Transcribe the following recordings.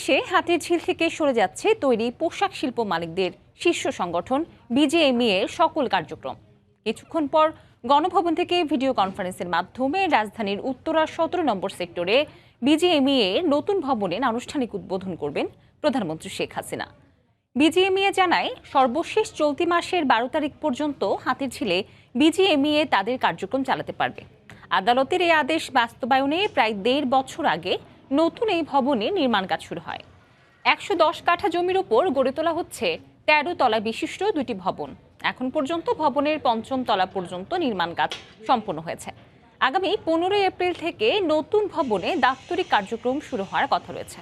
বাংলাদেশে হাতিরঝিল থেকে সরে যাচ্ছে তৈরি পোশাক শিল্প মালিকদের শীর্ষ সংগঠন বিজিএমইএ এর সকল কার্যক্রম। কিছুক্ষণ পর গণভবন থেকে ভিডিও কনফারেন্সের মাধ্যমে রাজধানীর উত্তরা ১৭ নম্বর সেক্টরে বিজিএমইএ এর নতুন ভবনের আনুষ্ঠানিক উদ্বোধন করবেন প্রধানমন্ত্রী শেখ হাসিনা। বিজিএমইএ জানায়, সর্বশেষ চলতি মাসের ১২ তারিখ পর্যন্ত হাতিরঝিলে বিজিএমইএ তাদের কার্যক্রম চালাতে পারবে। আদালতের এই আদেশ বাস্তবায়নে প্রায় ১.৫ বছর আগে নতুন এই ভবনে নির্মাণ কাজ শুরু হয়। ১১০ কাঠা জমির উপর গড়ে তোলা হচ্ছে ১৩ তলা বিশিষ্ট দুটি ভবন। এখন পর্যন্ত ভবনের ৫ম তলা পর্যন্ত নির্মাণ কাজ সম্পন্ন হয়েছে। আগামী ১৫ এপ্রিল থেকে নতুন ভবনে দাপ্তরিক কার্যক্রম শুরু হওয়ার কথা রয়েছে।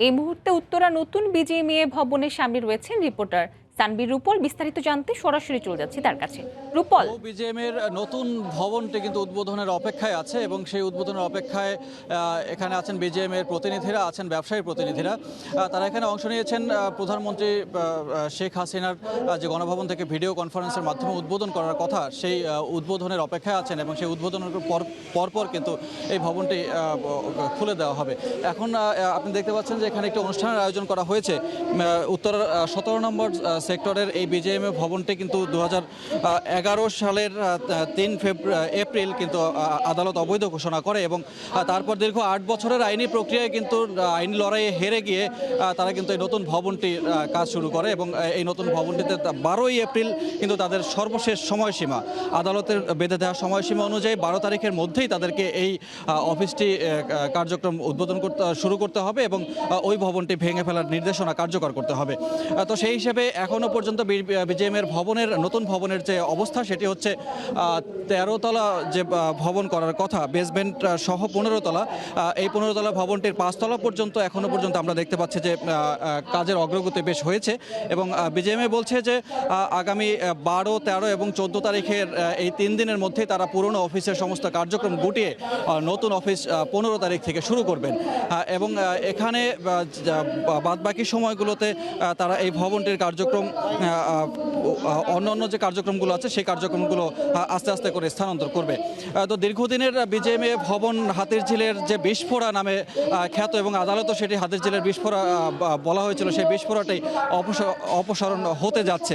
এই মুহূর্তে উত্তরা নতুন বিজিএমইএ ভবনের সামনে রয়েছেন রিপোর্টার সানবীর রূপল। বিস্তারিত জানতে সরাসরি চলে যাচ্ছি তার কাছে। রূপল, বিজিএমইএর নতুন ভবনটি কিন্তু উদ্বোধনের অপেক্ষায় আছে এবং সেই উদ্বোধনের অপেক্ষায় এখানে আছেন বিজিএমইএর প্রতিনিধিরা, আছেন ব্যবসায়ী প্রতিনিধিরা। তারা এখানে অংশ নিয়েছেন প্রধানমন্ত্রী শেখ হাসিনার যে গণভবন থেকে ভিডিও কনফারেন্সের মাধ্যমে উদ্বোধন করার কথা, সেই উদ্বোধনের অপেক্ষায় আছেন এবং সেই উদ্বোধনের পরপর কিন্তু এই ভবনটি খুলে দেওয়া হবে। এখন আপনি দেখতে পাচ্ছেন যে এখানে একটি অনুষ্ঠানের আয়োজন করা হয়েছে। উত্তর ১৭ নম্বর সেক্টরের এই বিজিএমইএ ভবনটি কিন্তু ২০১১ সালের ৩ এপ্রিল কিন্তু আদালত অবৈধ ঘোষণা করে এবং তারপর দীর্ঘ ৮ বছরের আইনি প্রক্রিয়ায় কিন্তু আইনি লড়াইয়ে হেরে গিয়ে তারা কিন্তু এই নতুন ভবনটির কাজ শুরু করে এবং এই নতুন ভবনটিতে ১২ই এপ্রিল কিন্তু তাদের সর্বশেষ সময়সীমা, আদালতের বেঁধে দেওয়া সময়সীমা অনুযায়ী ১২ তারিখের মধ্যেই তাদেরকে এই অফিসটি কার্যক্রম উদ্বোধন শুরু করতে হবে এবং ওই ভবনটি ভেঙে ফেলার নির্দেশনা কার্যকর করতে হবে। তো সেই হিসেবে এখনও পর্যন্ত বিজিএমইএর ভবনের নতুন ভবনের যে অবস্থা, সেটি হচ্ছে ১৩ তলা যে ভবন করার কথা, বেসমেন্ট সহ ১৫ তলা, এই ১৫ তলা ভবনটির ৫ তলা পর্যন্ত এখনও পর্যন্ত আমরা দেখতে পাচ্ছি যে কাজের অগ্রগতি বেশ হয়েছে এবং বিজিএমইএ বলছে যে আগামী ১২, ১৩ এবং ১৪ তারিখের এই ৩ দিনের মধ্যেই তারা পুরনো অফিসের সমস্ত কার্যক্রম গুটিয়ে নতুন অফিস ১৫ তারিখ থেকে শুরু করবেন এবং এখানে বাদবাকি সময়গুলোতে তারা এই ভবনটির কার্যক্রম অন্যান্য যে কার্যক্রমগুলো আছে সেই কার্যক্রমগুলো আস্তে আস্তে করে স্থানান্তর করবে। তো দীর্ঘদিনের বিজিএমইএ ভবন হাতিরঝিলের যে বিস্ফোরা নামে খ্যাত এবং আদালতও সেটি হাতিরঝিলের বিস্ফোরা বলা হয়েছিল, সেই বিস্ফোরাটাই অপসারণ হতে যাচ্ছে।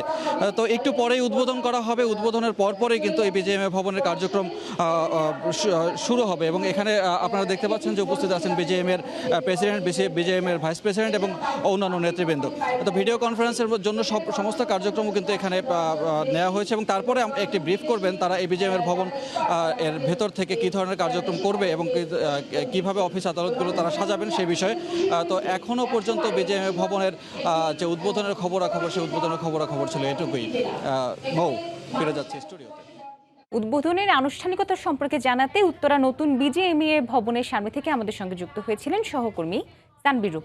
তো একটু পরেই উদ্বোধন করা হবে, উদ্বোধনের পরপরই কিন্তু এই বিজিএমইএ ভবনের কার্যক্রম শুরু হবে এবং এখানে আপনারা দেখতে পাচ্ছেন যে উপস্থিত আছেন বিজিএমইএর প্রেসিডেন্ট, বিজিএমইএর ভাইস প্রেসিডেন্ট এবং অন্যান্য নেতৃবৃন্দ। তো ভিডিও কনফারেন্সের জন্য সমস্ত কার্যক্রমও কিন্তু এখানে নেওয়া হয়েছে এবং তারপরে একটি ব্রিফ করবেন তারা এই বিজিএমইএর ভবন এর ভেতর থেকে কী ধরনের কার্যক্রম করবে এবং কীভাবে অফিস আদালতগুলো তারা সাজাবেন সেই বিষয়ে। তো এখনও পর্যন্ত বিজিএমইএ ভবনের যে উদ্বোধনের খবরাখবর, সেই উদ্বোধনের খবরাখবর ছিল এটুকুই। ফিরে যাচ্ছে স্টুডিওতে। উদ্বোধনের আনুষ্ঠানিকতা সম্পর্কে জানাতে উত্তরা নতুন বিজিএমইএ ভবনের সামনে থেকে আমাদের সঙ্গে যুক্ত হয়েছিলেন সহকর্মী সানবীর রূপল।